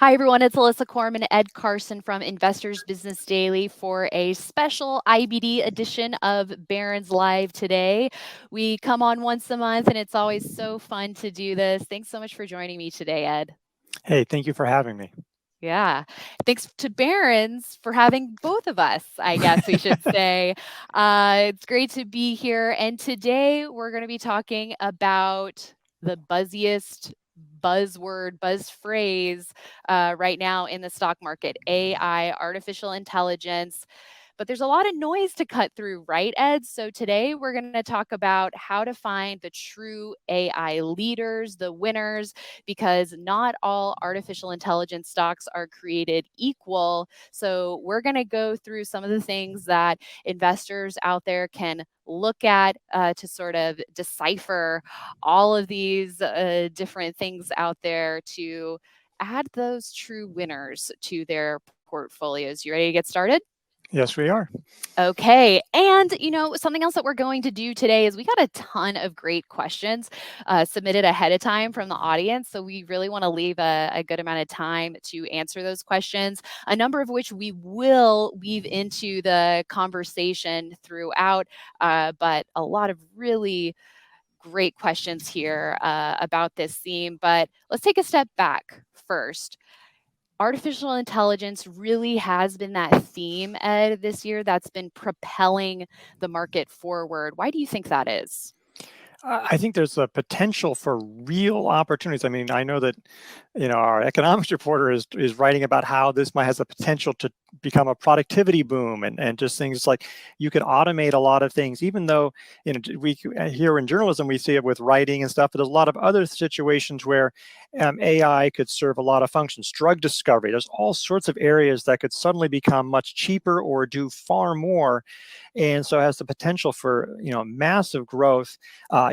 Hi, everyone. It's Alissa, Coram, and Ed Carson from Investors Business Daily for a special IBD edition of Barron's Live today. We come on once a month, and it's always so fun to do this. Thanks so much for joining me today, Ed. Hey, thank you for having me. Yeah. Thanks to Barron's for having both of us, I guess we should say. It's great to be here. And today we're going to be talking about the buzziest buzz phrase right now in the stock market: AI, artificial intelligence. But there's a lot of noise to cut through, right, Ed? So today we're going to talk about how to find the true AI leaders, the winners, because not all artificial intelligence stocks are created equal. So we're going to go through some of the things that investors out there can look at to sort of decipher all of these different things out there to add those true winners to their portfolios. You ready to get started? Yes, we are. Okay. And, something else that we're going to do today is we got a ton of great questions submitted ahead of time from the audience. So we really want to leave a good amount of time to answer those questions, a number of which we will weave into the conversation throughout. But a lot of really great questions here about this theme. But let's take a step back first. Artificial intelligence really has been that theme, Ed, this year that's been propelling the market forward. Why do you think that is? I think there's a potential for real opportunities. I mean, I know that, our economics reporter is writing about how this might has the potential to become a productivity boom and just things like you could automate a lot of things, even though, we here in journalism, we see it with writing and stuff, but there's a lot of other situations where AI could serve a lot of functions. Drug discovery, there's all sorts of areas that could suddenly become much cheaper or do far more. And so it has the potential for, massive growth.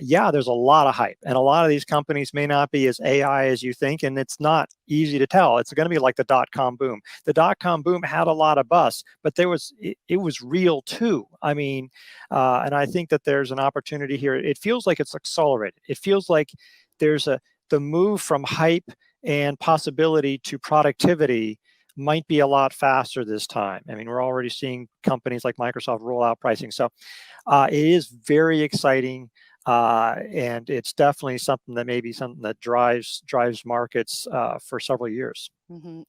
Yeah, there's a lot of hype, and a lot of these companies may not be as AI as you think, and it's not easy to tell. It's going to be like the dot-com boom. The dot-com boom had a lot of buzz, but it was real too. I mean, and I think that there's an opportunity here. It feels like it's accelerated. It feels like there's the move from hype and possibility to productivity might be a lot faster this time. I mean, we're already seeing companies like Microsoft roll out pricing. So it is very exciting. And it's definitely something that drives markets for several years.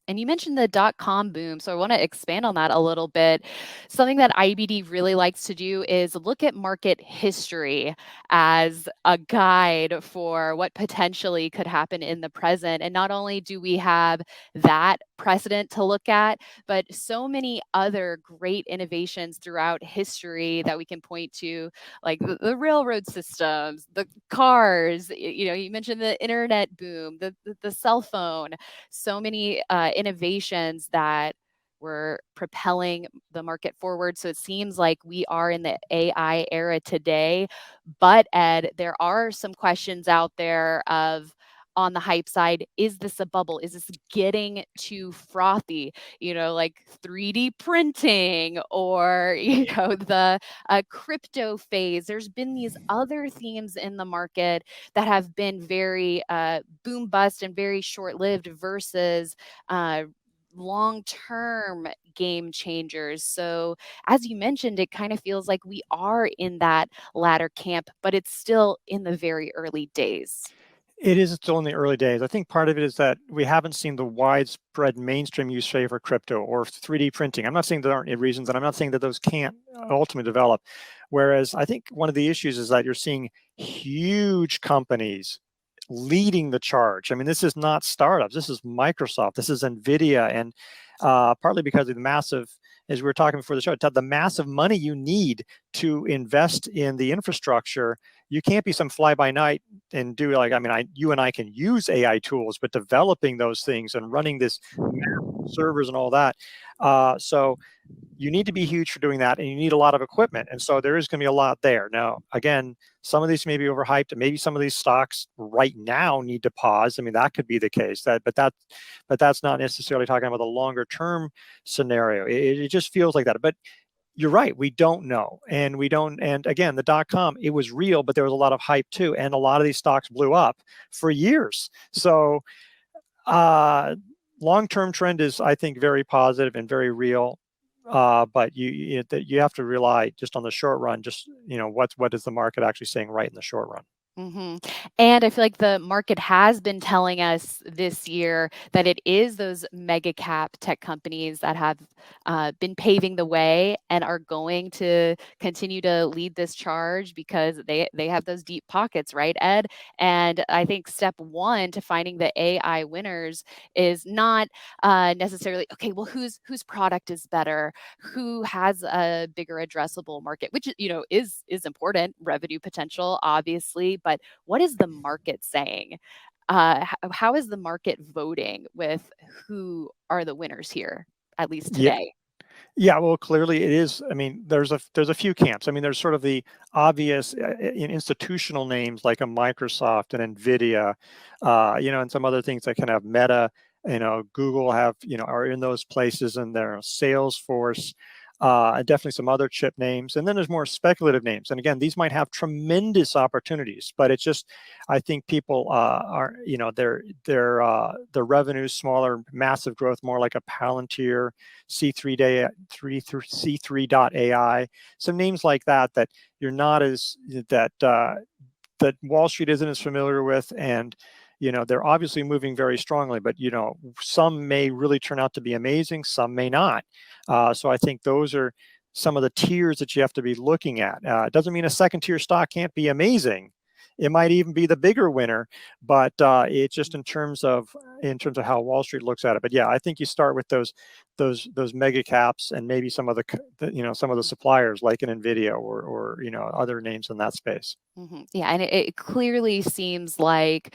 And you mentioned the dot-com boom, so I want to expand on that a little bit. Something that IBD really likes to do is look at market history as a guide for what potentially could happen in the present. And not only do we have that precedent to look at, but so many other great innovations throughout history that we can point to, like the railroad systems, the cars, you mentioned the internet boom, the cell phone, so many innovations that were propelling the market forward. So it seems like we are in the AI era today. But Ed, there are some questions out there of, on the hype side, is this a bubble? Is this getting too frothy? Like 3D printing or, the crypto phase. There's been these other themes in the market that have been very boom bust and very short lived versus long term game changers. So, as you mentioned, it kind of feels like we are in that latter camp, but it's still in the very early days. It is still in the early days. I think part of it is that we haven't seen the widespread mainstream use for crypto or 3D printing. I'm not saying there aren't reasons, and I'm not saying that those can't ultimately develop. Whereas I think one of the issues is that you're seeing huge companies leading the charge. I mean, this is not startups. This is Microsoft. This is Nvidia, and partly because of the massive, as we were talking before the show, the massive money you need to invest in the infrastructure. You can't be some fly by night and do like, I mean, you and I can use AI tools, but developing those things and running this servers and all that. So you need to be huge for doing that, and you need a lot of equipment. And so there is going to be a lot there. Now, again, some of these may be overhyped, and maybe some of these stocks right now need to pause. I mean, that could be the case. But that's not necessarily talking about the longer term scenario. It just feels like that. But you're right. We don't know. And we don't. And again, the dot-com, it was real, but there was a lot of hype too. And a lot of these stocks blew up for years. So long-term trend is, I think, very positive and very real. But you have to rely just on the short run. Just what is the market actually saying right in the short run? hmm And I feel like the market has been telling us this year that it is those mega cap tech companies that have been paving the way and are going to continue to lead this charge because they have those deep pockets, right, Ed? And I think step one to finding the AI winners is not necessarily okay. Well, whose product is better? Who has a bigger addressable market? Which is important, revenue potential, obviously, but what is the market saying? How is the market voting with who are the winners here, at least Yeah, today? yeah, well, clearly it is. I mean, there's a few camps. I mean, there's sort of the obvious institutional names like a Microsoft and Nvidia, and some other things that kind of Meta, Google have, are in those places, and their Salesforce, definitely some other chip names, and then there's more speculative names. And again, these might have tremendous opportunities, but it's just, I think people are, their revenues smaller, massive growth, more like a Palantir, C3.AI, some names like that that you're not as that Wall Street isn't as familiar with, and they're obviously moving very strongly, but some may really turn out to be amazing, some may not. So I think those are some of the tiers that you have to be looking at. It doesn't mean a second tier stock can't be amazing. It might even be the bigger winner, but it's just in terms of how Wall Street looks at it. But yeah, I think you start with those mega caps and maybe some of some of the suppliers like an Nvidia or other names in that space. Yeah, and it clearly seems like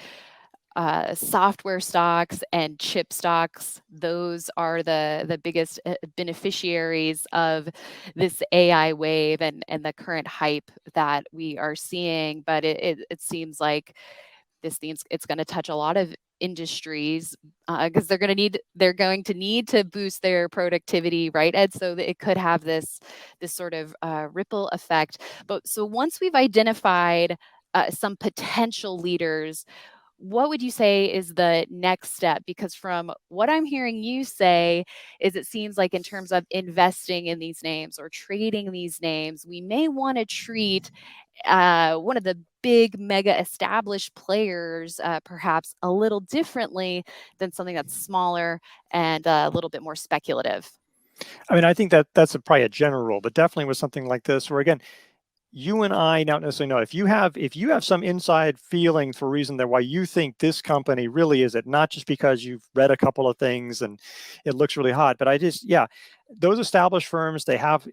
software stocks and chip stocks, those are the biggest beneficiaries of this AI wave and the current hype that we are seeing. But it seems like it's going to touch a lot of industries because they're going to need to boost their productivity, right, Ed? So that it could have this sort of ripple effect. But so once we've identified some potential leaders, what would you say is the next step? Because from what I'm hearing you say is it seems like in terms of investing in these names or trading these names, we may want to treat one of the big mega established players perhaps a little differently than something that's smaller and a little bit more speculative. I mean, I think that's probably a general rule, but definitely with something like this, where again, you and I not necessarily know if you have some inside feeling for a reason that why you think this company really is it, not just because you've read a couple of things and it looks really hot, but yeah, those established firms, they have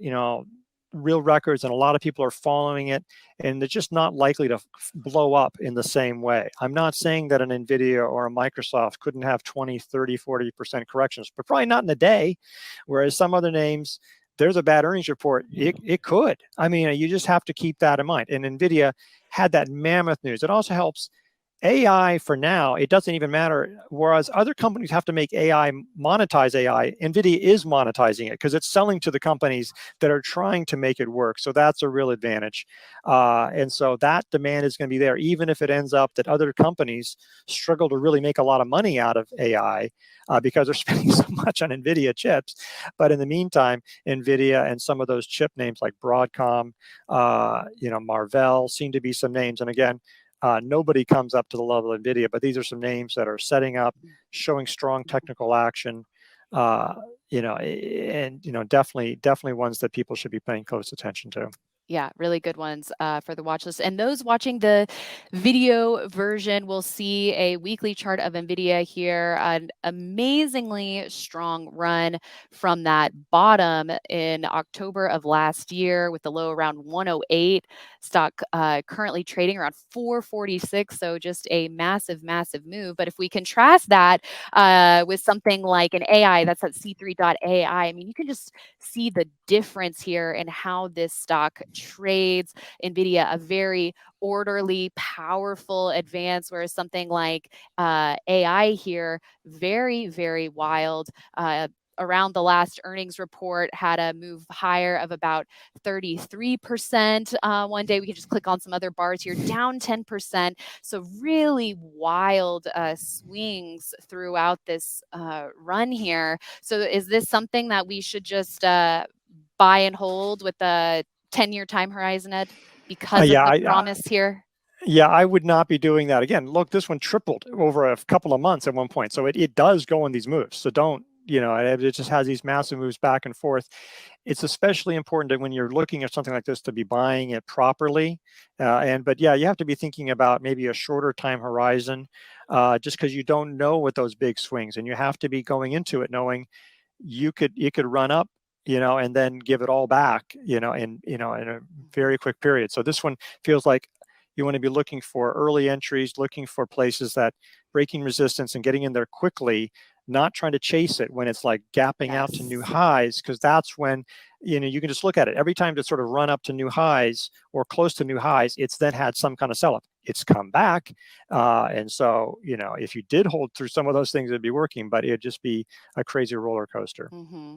real records and a lot of people are following it, and they're just not likely to blow up in the same way. I'm not saying that an Nvidia or a Microsoft couldn't have 20, 30, 40% corrections, but probably not in a day, whereas some other names, there's a bad earnings report, it could. I mean, you just have to keep that in mind. And Nvidia had that mammoth news. It also helps AI for now. It doesn't even matter. Whereas other companies have to make AI, monetize AI, Nvidia is monetizing it because it's selling to the companies that are trying to make it work. So that's a real advantage. And so that demand is going to be there, even if it ends up that other companies struggle to really make a lot of money out of AI because they're spending so much on Nvidia chips. But in the meantime, Nvidia and some of those chip names like Broadcom, Marvell seem to be some names. And again, nobody comes up to the level of Nvidia, but these are some names that are setting up, showing strong technical action, and definitely ones that people should be paying close attention to. Yeah, really good ones for the watch list. And those watching the video version will see a weekly chart of NVIDIA here, an amazingly strong run from that bottom in October of last year with the low around 108, stock currently trading around 446. So just a massive, massive move. But if we contrast that with something like an AI, that's at C3.ai, I mean, you can just see the difference here in how this stock trades. NVIDIA, a very orderly, powerful advance, whereas something like AI here, very, very wild. around the last earnings report had a move higher of about 33%. One day we can just click on some other bars here, down 10%. So really wild swings throughout this run here. So is this something that we should just buy and hold with a 10-year time horizon, Ed, because of Yeah, the promise here? yeah, I would not be doing that again. Look, this one tripled over a couple of months at one point. So it does go in these moves. So don't, it just has these massive moves back and forth. It's especially important that when you're looking at something like this to be buying it properly. But yeah, you have to be thinking about maybe a shorter time horizon, just because you don't know what those big swings, and you have to be going into it knowing it could run up, and then give it all back, in a very quick period. So this one feels like you want to be looking for early entries, looking for places that breaking resistance and getting in there quickly, not trying to chase it when it's like gapping out to new highs, because that's when, you can just look at it. Every time to sort of run up to new highs or close to new highs, it's then had some kind of sell-up. It's come back. And so, if you did hold through some of those things, it'd be working, but it'd just be a crazy roller coaster. Mm-hmm.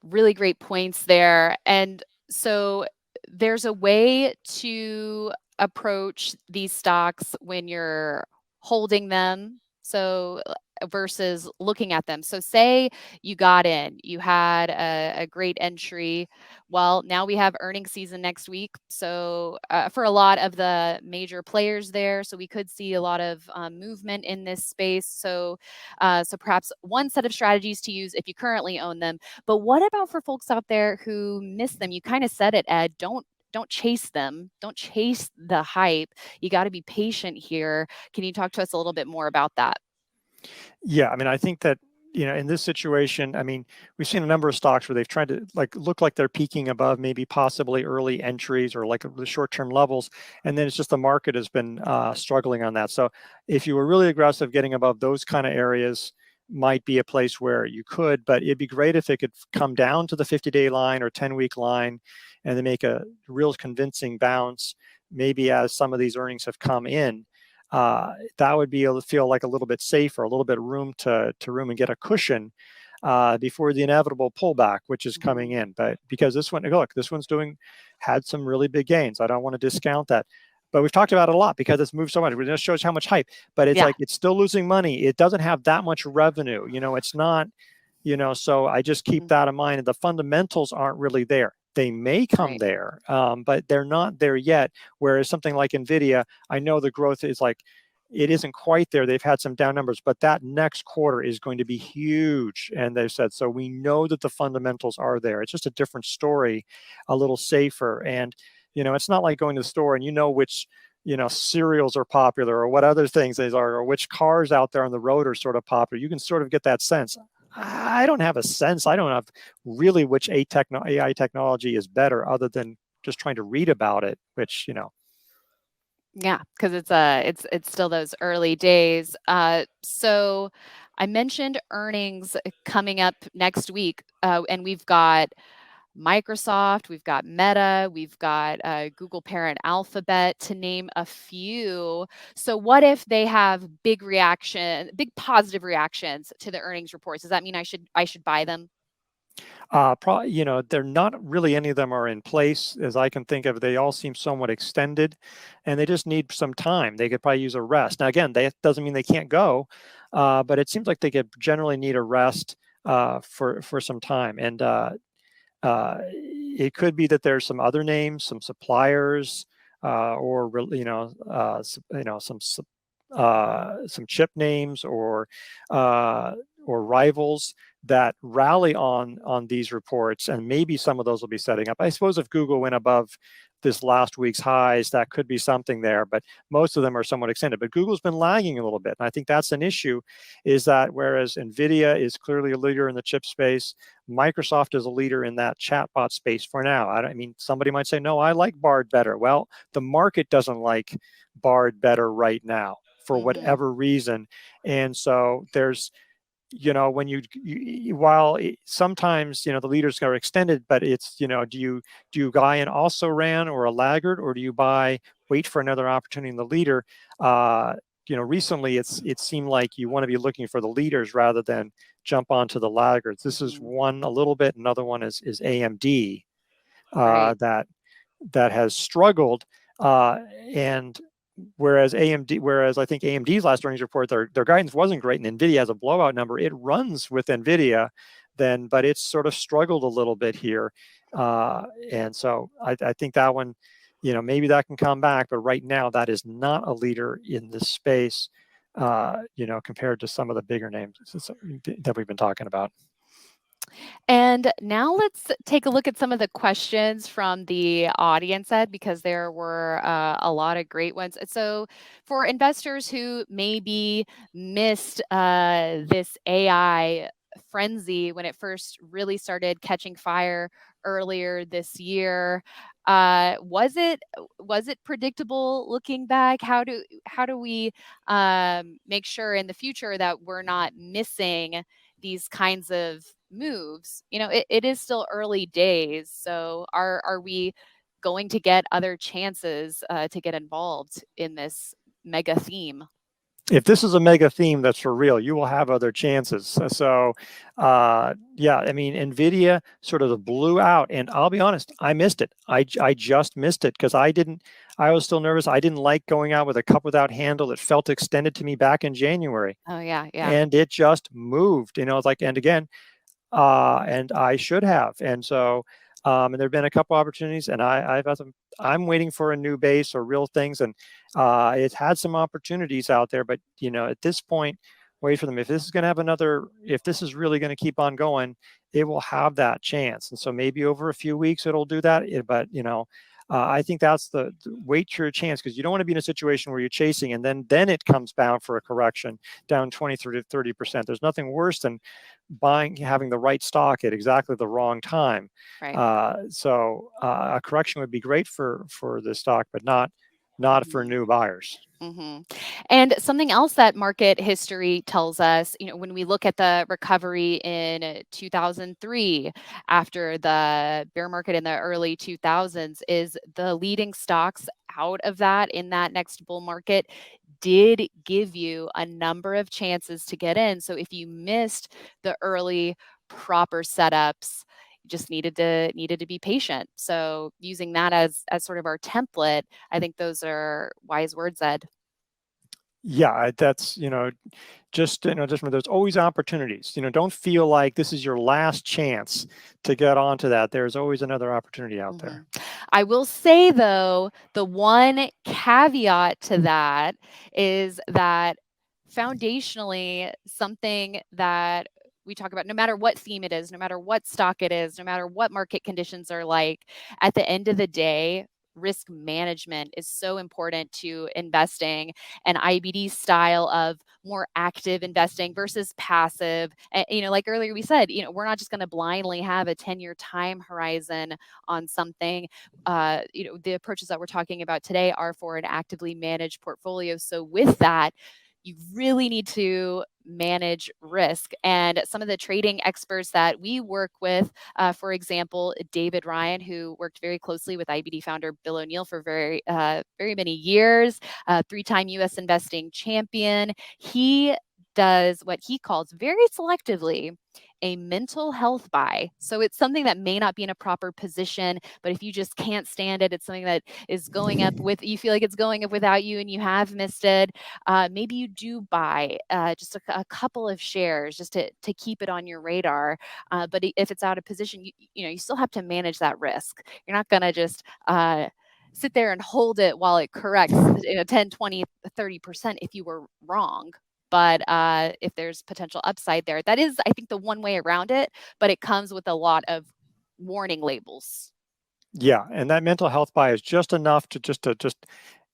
Really great points there. And so there's a way to approach these stocks when you're holding them. So versus looking at them. So say you got in, you had a great entry. Well, now we have earnings season next week. So for a lot of the major players there, so we could see a lot of movement in this space. So perhaps one set of strategies to use if you currently own them. But what about for folks out there who miss them? You kind of said it, Ed. Don't chase them. Don't chase the hype. You got to be patient here. Can you talk to us a little bit more about that? Yeah, I mean, I think that, in this situation, I mean, we've seen a number of stocks where they've tried to look like they're peaking above maybe possibly early entries or like the short-term levels, and then it's just the market has been struggling on that. So if you were really aggressive, getting above those kind of areas might be a place where you could, but it'd be great if it could come down to the 50-day line or 10-week line and then make a real convincing bounce, maybe as some of these earnings have come in. That would be able to feel like a little bit safer, a little bit room to room and get a cushion before the inevitable pullback, which is coming in. But because this one, look, this one's had some really big gains. I don't want to discount that. But we've talked about it a lot because it's moved so much. It just shows how much hype. But it's like it's still losing money. It doesn't have that much revenue. It's not, so I just keep that in mind. And the fundamentals aren't really there. They may come there, but they're not there yet. Whereas something like Nvidia, I know the growth is it isn't quite there. They've had some down numbers, but that next quarter is going to be huge. And they've said, so we know that the fundamentals are there. It's just a different story, a little safer. And, it's not like going to the store and which, cereals are popular or what other things they are, or which cars out there on the road are sort of popular. You can sort of get that sense. I don't have a sense. I don't have really which AI technology is better, other than just trying to read about it, which, Yeah, because it's still those early days. So I mentioned earnings coming up next week, and we've got Microsoft, we've got Meta, we've got Google parent Alphabet, to name a few. So what if they have big positive reactions to the earnings reports? Does that mean I should buy them? Probably, they're not really, any of them are in place as I can think of. They all seem somewhat extended, and they just need some time. They could probably use a rest. Now, again, that doesn't mean they can't go, but it seems like they could generally need a rest for some time. And it could be that there's some other names, some suppliers, or some chip names or rivals that rally on these reports, and maybe some of those will be setting up. I suppose if Google went above this last week's highs, that could be something there, but most of them are somewhat extended. But Google's been lagging a little bit, and I think that's an issue, is that whereas Nvidia is clearly a leader in the chip space, Microsoft is a leader in that chatbot space for now. I mean, somebody might say, no, I like Bard better. Well, the market doesn't like Bard better right now for whatever reason. And so there's, when while sometimes, the leaders are extended, but it's, do you buy an also ran or a laggard, or do you wait for another opportunity in the leader? recently it seemed like you want to be looking for the leaders rather than jump onto the laggards. This is one a little bit. Another one is AMD, Right. that has struggled, and whereas I think AMD's last earnings report, their guidance wasn't great, and Nvidia has a blowout number. It runs with Nvidia, but it's sort of struggled a little bit here, and so I think that one, maybe that can come back, but right now that is not a leader in this space, compared to some of the bigger names that we've been talking about. And now let's take a look at some of the questions from the audience, Ed, because there were a lot of great ones. So for investors who maybe missed this AI frenzy when it first really started catching fire earlier this year, was it predictable looking back? How do we make sure in the future that we're not missing these kinds of moves? It is still early days, so are we going to get other chances to get involved in this mega theme? If this is a mega theme that's for real, you will have other chances. So, yeah, I mean, Nvidia sort of blew out, and I'll be honest, I missed it. I just missed it because I was still nervous. I didn't like going out with a cup without handle. It felt extended to me back in January, Oh yeah, yeah. and it just moved. It's like, and again, and I should have. And so, and there've been a couple opportunities, and I've had some. I'm waiting for a new base or real things, and it's had some opportunities out there. But at this point, wait for them. If this is going to have if this is really going to keep on going, it will have that chance. And so maybe over a few weeks it'll do that. But I think that's the wait your chance, because you don't want to be in a situation where you're chasing and then it comes down for a correction down 20 30%. There's nothing worse than having the right stock at exactly the wrong time. Right. So a correction would be great for the stock, but not for new buyers. Mm-hmm. And something else that market history tells us, when we look at the recovery in 2003 after the bear market in the early 2000s, is the leading stocks out of that in that next bull market did give you a number of chances to get in. So if you missed the early proper setups, you just needed to be patient. So using that as sort of our template, I think those are wise words, Ed. Yeah, that's just there's always opportunities. Don't feel like this is your last chance to get onto that. There's always another opportunity out there. I will say, though, the one caveat to that is that foundationally, something that we talk about, no matter what theme it is, no matter what stock it is, no matter what market conditions are like, at the end of the day, risk management is so important to investing. An IBD style of more active investing versus passive. And, like earlier we said, we're not just going to blindly have a 10-year time horizon on something. The approaches that we're talking about today are for an actively managed portfolio. So with that, you really need to manage risk. And some of the trading experts that we work with, for example, David Ryan, who worked very closely with IBD founder Bill O'Neill for very many years, three-time U.S. investing champion. He does what he calls very selectively a mental health buy. So it's something that may not be in a proper position, but if you just can't stand it, it's something that is going up with, you feel like it's going up without you and you have missed it. Maybe you do buy just a couple of shares just to keep it on your radar. But if it's out of position, you still have to manage that risk. You're not going to just sit there and hold it while it corrects 10, 20, 30% if you were wrong. But if there's potential upside there, that is, I think, the one way around it, but it comes with a lot of warning labels. Yeah, and that mental health buy is just enough to just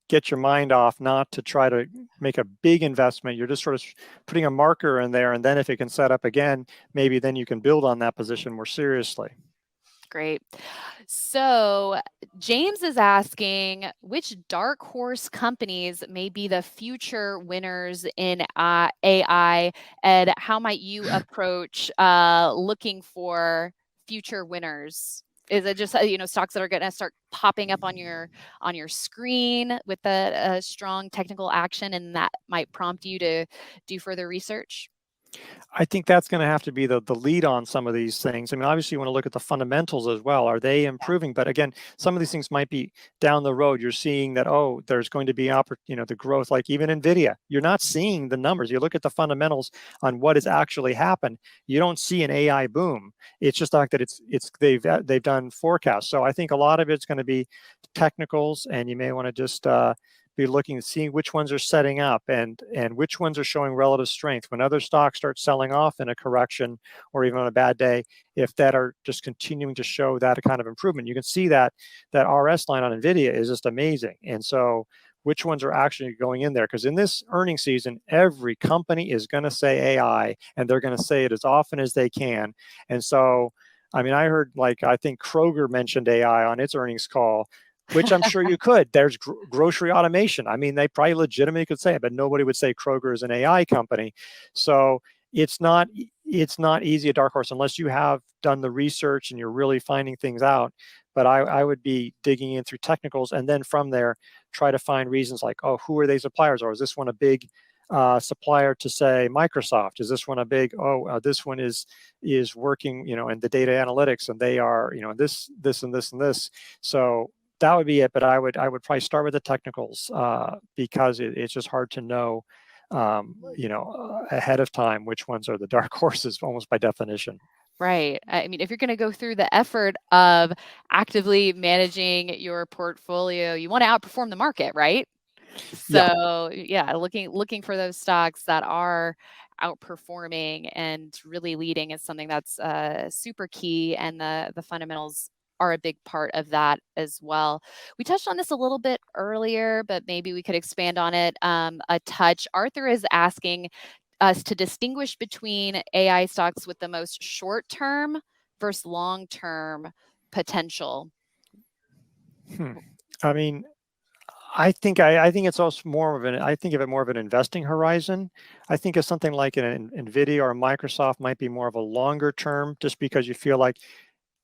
get your mind off, not to try to make a big investment. You're just sort of putting a marker in there, and then if it can set up again, maybe then you can build on that position more seriously. Great. So James is asking which dark horse companies may be the future winners in AI, and how might you approach looking for future winners? Is it just stocks that are going to start popping up on your screen with a strong technical action, and that might prompt you to do further research? I think that's going to have to be the lead on some of these things. I mean, obviously, you want to look at the fundamentals as well. Are they improving? But again, some of these things might be down the road. You're seeing that, oh, there's going to be the growth, like even Nvidia. You're not seeing the numbers. You look at the fundamentals on what has actually happened. You don't see an AI boom. It's just the fact that they've done forecasts. So I think a lot of it's going to be technicals, and you may want to just be looking to see which ones are setting up and which ones are showing relative strength. When other stocks start selling off in a correction or even on a bad day, if that are just continuing to show that kind of improvement, you can see that RS line on Nvidia is just amazing. And so which ones are actually going in there? Because in this earnings season, every company is going to say AI, and they're going to say it as often as they can. And so, I mean, I heard, like, I think Kroger mentioned AI on its earnings call, which I'm sure you could. There's grocery automation. I mean, they probably legitimately could say it, but nobody would say Kroger is an AI company. So it's not easy a dark horse unless you have done the research and you're really finding things out. But I would be digging in through technicals, and then from there try to find reasons like, oh, who are they suppliers? Or is this one a big supplier to, say, Microsoft? Is this one a big, this one is working, in the data analytics, and they are, this and this and this. So that would be it. But I would probably start with the technicals because it's just hard to know, ahead of time which ones are the dark horses, almost by definition. Right. I mean, if you're going to go through the effort of actively managing your portfolio, you want to outperform the market, right? Yeah. So yeah, looking for those stocks that are outperforming and really leading is something that's super key, and the fundamentals are a big part of that as well. We touched on this a little bit earlier, but maybe we could expand on it a touch. Arthur is asking us to distinguish between AI stocks with the most short-term versus long-term potential. I mean, I think it's also more of I think of it more of an investing horizon. I think of something like an Nvidia or a Microsoft might be more of a longer term, just because you feel like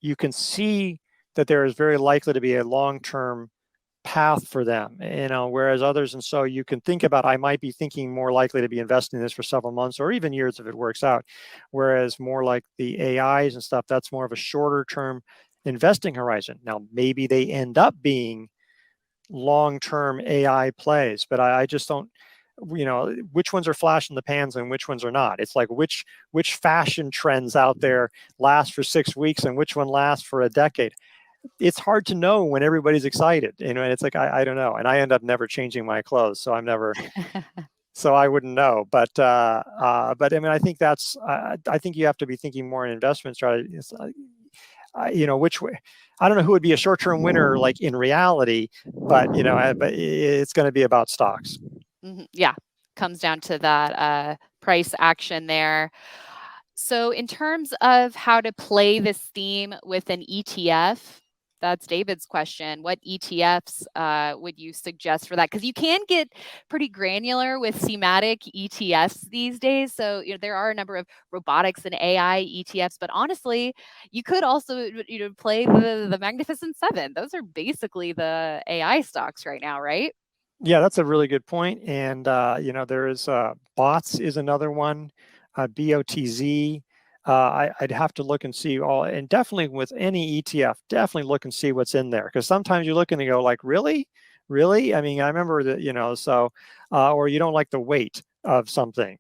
you can see that there is very likely to be a long-term path for them, whereas others, and so you can think about, I might be thinking more likely to be investing in this for several months or even years if it works out. Whereas more like the AIs and stuff, that's more of a shorter term investing horizon. Now, maybe they end up being long-term AI plays, but I just don't, which ones are flash in the pans and which ones are not. It's like which fashion trends out there last for 6 weeks and which one lasts for a decade. It's hard to know when everybody's excited, and it's like, I don't know. And I end up never changing my clothes, so so I wouldn't know. But I mean, I think I think you have to be thinking more in investment strategies. Which way, I don't know who would be a short-term winner, like in reality, but but it's going to be about stocks. Yeah, comes down to that price action there. So in terms of how to play this theme with an ETF, that's David's question. What ETFs would you suggest for that? Because you can get pretty granular with thematic ETFs these days. So there are a number of robotics and AI ETFs, but honestly, you could also play the Magnificent Seven. Those are basically the AI stocks right now, right? Yeah, that's a really good point. And there is bots is another one, BOTZ. I'd have to look and see all, and definitely with any ETF, definitely look and see what's in there, because sometimes you look and you go like, really, really. I mean, I remember that, so or you don't like the weight of something.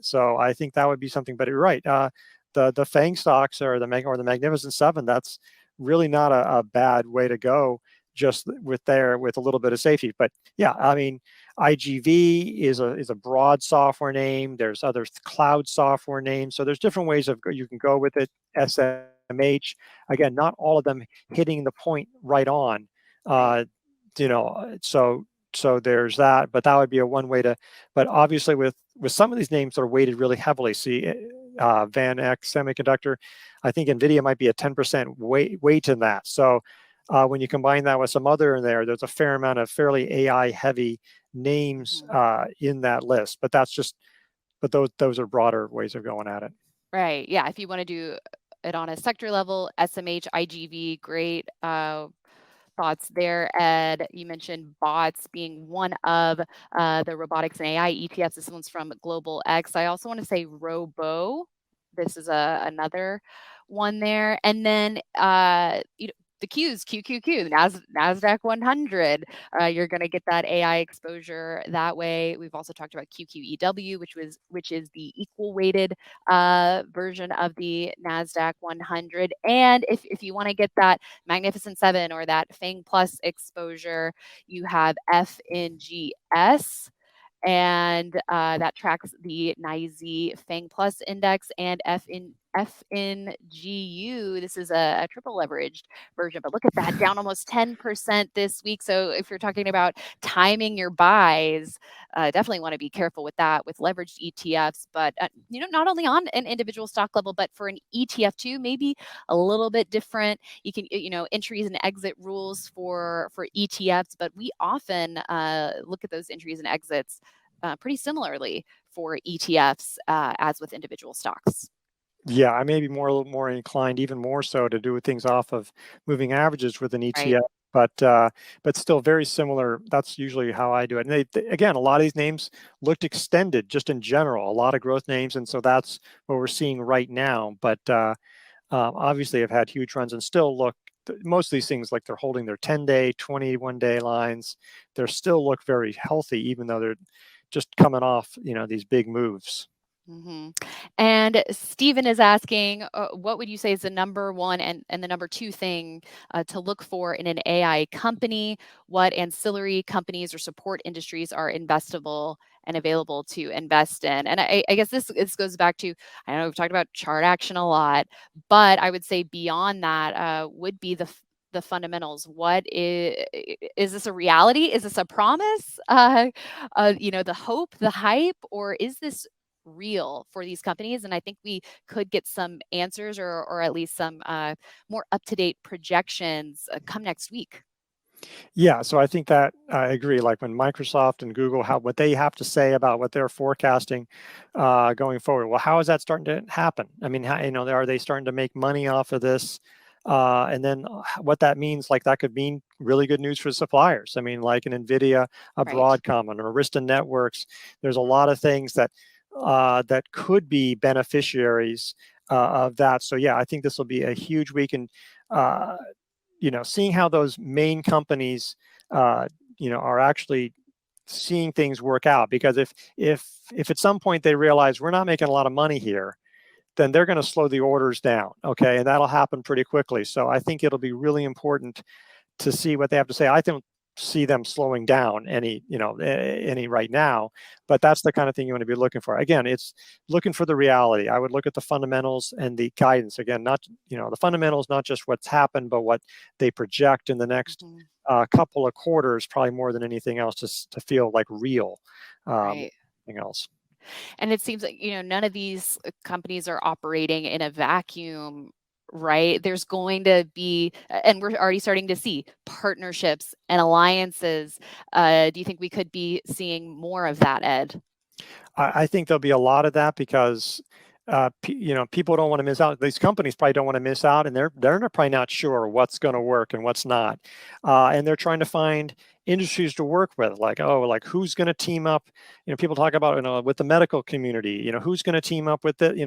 So I think that would be something. But you're right. The FANG stocks or the Magnificent Seven, that's really not a bad way to go, just with a little bit of safety. But yeah, I mean, IGV is a broad software name. There's other cloud software names. So there's different ways you can go with it. SMH, again, not all of them hitting the point right on. So there's that. But that would be a one way to. But obviously, with some of these names that are weighted really heavily, see, Van X Semiconductor, I think Nvidia might be a 10% weight in that. So when you combine that with some other in there, there's a fair amount of fairly AI heavy names in that list. But those are broader ways of going at it. Right. Yeah. If you want to do it on a sector level. SMH, IGV, great thoughts there, Ed. You mentioned bots being one of the robotics and AI ETFs. This one's from Global X. I also want to say Robo. This is another one there. And then the Qs, QQQ, NASDAQ 100. You're going to get that AI exposure that way. We've also talked about QQEW, which is the equal weighted version of the NASDAQ 100. And if you want to get that Magnificent Seven or that FANG Plus exposure, you have FNGS, and that tracks the NYSE FANG Plus index, and FNGU. This is a triple leveraged version, but look at that, down almost 10% this week. So if you're talking about timing your buys, definitely want to be careful with that with leveraged ETFs. But not only on an individual stock level, but for an ETF too, maybe a little bit different. You can entries and exit rules for ETFs, but we often look at those entries and exits pretty similarly for ETFs as with individual stocks. Yeah, I may be more inclined, even more so, to do things off of moving averages with an ETF, right. But still very similar. That's usually how I do it. And again, a lot of these names looked extended just in general, a lot of growth names, and so that's what we're seeing right now. But obviously, have had huge runs and still look. Most of these things, like they're holding their 10-day, 21-day lines, they still look very healthy, even though they're just coming off, these big moves. Mm-hmm. And Stephen is asking, what would you say is the number one and the number two thing to look for in an AI company? What ancillary companies or support industries are investable and available to invest in? And I guess this goes back to, I know we've talked about chart action a lot, but I would say beyond that would be the fundamentals. What is this a reality? Is this a promise? The hope, the hype, or is this real for these companies? And I think we could get some answers or at least some more up-to-date projections come next week. Yeah, so I think that I agree. Like when Microsoft and Google, what they have to say about what they're forecasting going forward. Well, how is that starting to happen? I mean, are they starting to make money off of this? And then what that means, like that could mean really good news for suppliers. I mean, like an Nvidia, a Broadcom, an Arista Networks. There's a lot of things that could be beneficiaries of that. So yeah, I think this will be a huge week, and seeing how those main companies, are actually seeing things work out. Because if at some point they realize we're not making a lot of money here, then they're going to slow the orders down. Okay, and that'll happen pretty quickly. So I think it'll be really important to see what they have to say. I don't see them slowing down any right now, but that's the kind of thing you want to be looking for. Again, it's looking for the reality. I would look at the fundamentals and the guidance. Again, not the fundamentals, not just what's happened, but what they project in the next couple of quarters, probably more than anything else, just to feel like real. Anything else. And it seems like, none of these companies are operating in a vacuum, right? There's going to be, and we're already starting to see partnerships and alliances. Do you think we could be seeing more of that, Ed? I think there'll be a lot of that because people don't want to miss out. These companies probably don't want to miss out, and they're probably not sure what's going to work and what's not, and they're trying to find industries to work with, like who's going to team up. People talk about with the medical community. Who's going to team up with it.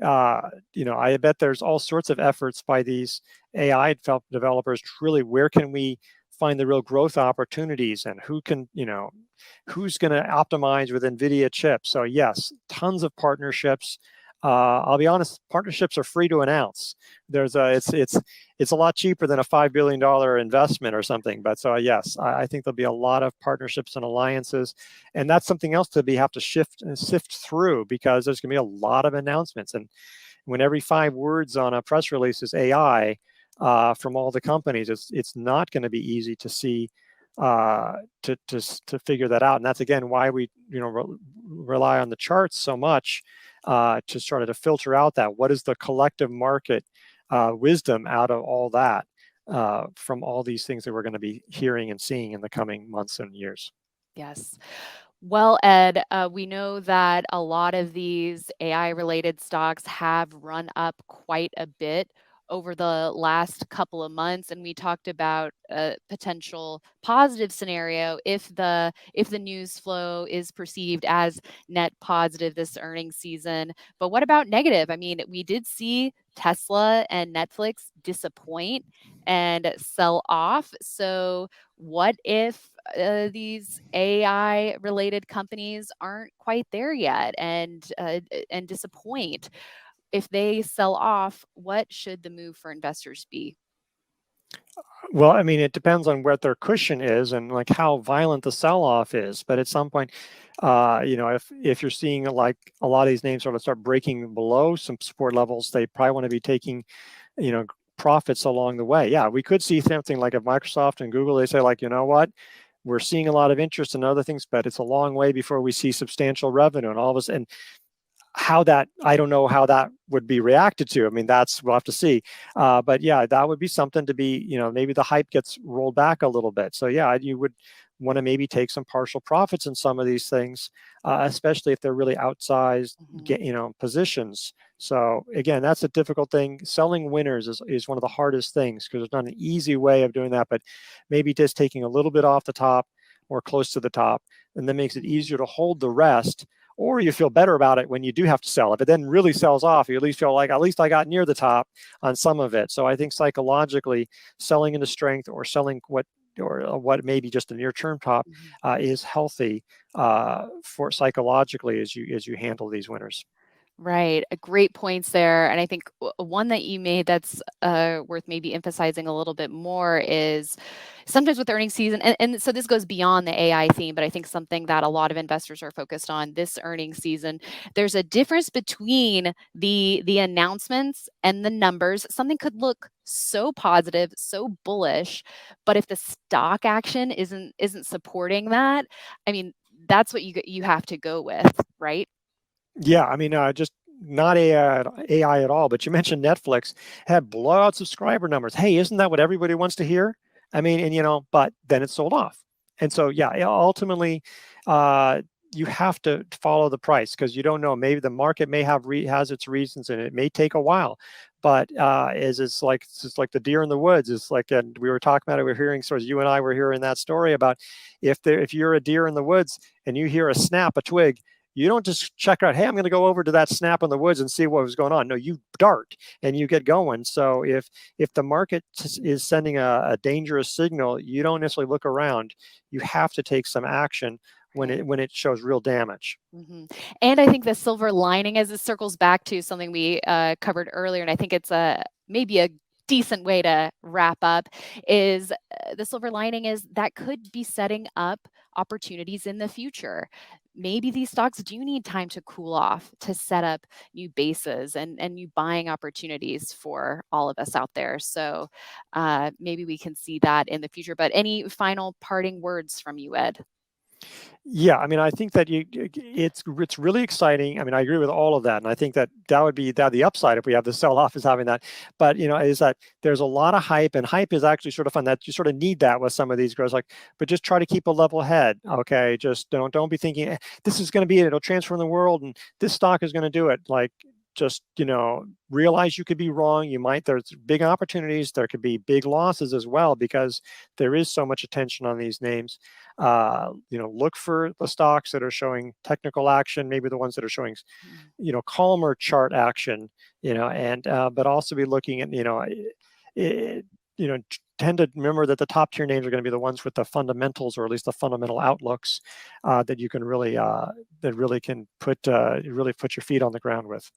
I bet there's all sorts of efforts by these AI developers. Really, where can we find the real growth opportunities, and who's going to optimize with Nvidia chips? So yes, tons of partnerships. I'll be honest, partnerships are free to announce. It's a lot cheaper than a $5 billion investment or something. But so yes, I think there'll be a lot of partnerships and alliances, and that's something else to have to sift through, because there's going to be a lot of announcements, and when every 5 words on a press release is AI from all the companies, it's not going to be easy to see. To figure that out, and that's again why we rely on the charts so much to sort of filter out that what is the collective market wisdom out of all that from all these things that we're going to be hearing and seeing in the coming months and years. Yes. Well, Ed, we know that a lot of these AI related stocks have run up quite a bit over the last couple of months, and we talked about a potential positive scenario if the news flow is perceived as net positive this earnings season. But what about negative? I mean, we did see Tesla and Netflix disappoint and sell off. So what if these AI related companies aren't quite there yet and disappoint? If they sell off, what should the move for investors be? Well, I mean, it depends on what their cushion is and like how violent the sell-off is. But at some point, if you're seeing like a lot of these names sort of start breaking below some support levels, they probably want to be taking, you know, profits along the way. Yeah, we could see something like if Microsoft and Google, they say like, you know what, we're seeing a lot of interest in other things, but it's a long way before we see substantial revenue and all of us. And how that, I don't know how that would be reacted to. I mean, we'll have to see. But yeah, that would be something to be, maybe the hype gets rolled back a little bit. So yeah, you would want to maybe take some partial profits in some of these things, especially if they're really outsized, Mhm. positions. So again, that's a difficult thing. Selling winners is one of the hardest things because there's not an easy way of doing that, but maybe just taking a little bit off the top or close to the top, and that makes it Mhm. easier to hold the rest, or you feel better about it when you do have to sell. If it then really sells off, you at least feel like at least I got near the top on some of it. So I think psychologically, selling into strength or selling what may be just a near-term top Mhm. is healthy for psychologically as you handle these winners. Right. Great points there. And I think one that you made that's worth maybe emphasizing a little bit more is sometimes with earnings season, and so this goes beyond the AI theme, but I think something that a lot of investors are focused on this earnings season, there's a difference between the announcements and the numbers. Something could look so positive, so bullish, but if the stock action isn't supporting that, I mean, that's what you have to go with, right? Yeah, I mean, just not AI at all, but you mentioned Netflix had blowout subscriber numbers. Hey, isn't that what everybody wants to hear? I mean, and but then it sold off. And so, yeah, ultimately, uh, you have to follow the price because you don't know. Maybe the market may has its reasons, and it may take a while. But it's like the deer in the woods. It's like, and we were talking about it. We're hearing stories. You and I were hearing that story about if you're a deer in the woods and you hear a snap, a twig, you don't just check out, hey, I'm going to go over to that snap in the woods and see what was going on. No, you dart and you get going. So if the market is sending a dangerous signal, you don't necessarily look around. You have to take some action when Right. it shows real damage. Mhm. And I think the silver lining, as it circles back to something we covered earlier, and I think it's maybe a decent way to wrap up, is the silver lining is that could be setting up opportunities in the future. Maybe these stocks do need time to cool off to set up new bases and new buying opportunities for all of us out there. So maybe we can see that in the future. But any final parting words from you, Ed? Yeah, I mean, I think that it's really exciting. I mean, I agree with all of that, and I think that would be the upside if we have the sell off is having that. But is that there's a lot of hype, and hype is actually sort of fun. That you sort of need that with some of these girls. Like, but just try to keep a level head. Okay, just don't be thinking this is going to be it. It'll transform the world, and this stock is going to do it. Like, just realize you could be wrong. There's big opportunities. There could be big losses as well because there is so much attention on these names. Look for the stocks that are showing technical action, maybe the ones that are showing, Mm. calmer chart action, and but also be looking at, it, tend to remember that the top tier names are going to be the ones with the fundamentals, or at least the fundamental outlooks that you can really that really can really put your feet on the ground with.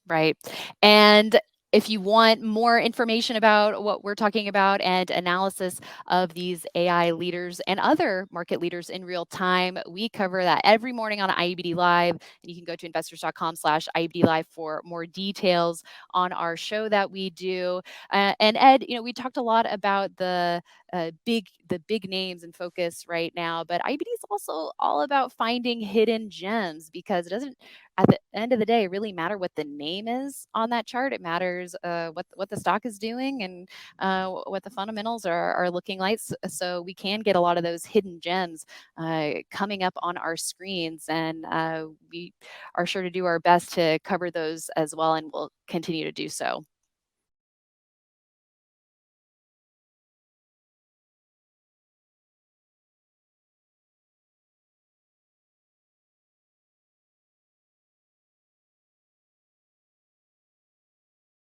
Right. And if you want more information about what we're talking about and analysis of these AI leaders and other market leaders in real time, we cover that every morning on IBD Live. And you can go to investors.com/IBD Live for more details on our show that we do. And Ed, we talked a lot about the big names and focus right now. But IBD is also all about finding hidden gems, because it doesn't, at the end of the day, really matter what the name is on that chart. It matters what the stock is doing, and what the fundamentals are looking like. So we can get a lot of those hidden gems coming up on our screens, and we are sure to do our best to cover those as well, and we'll continue to do so.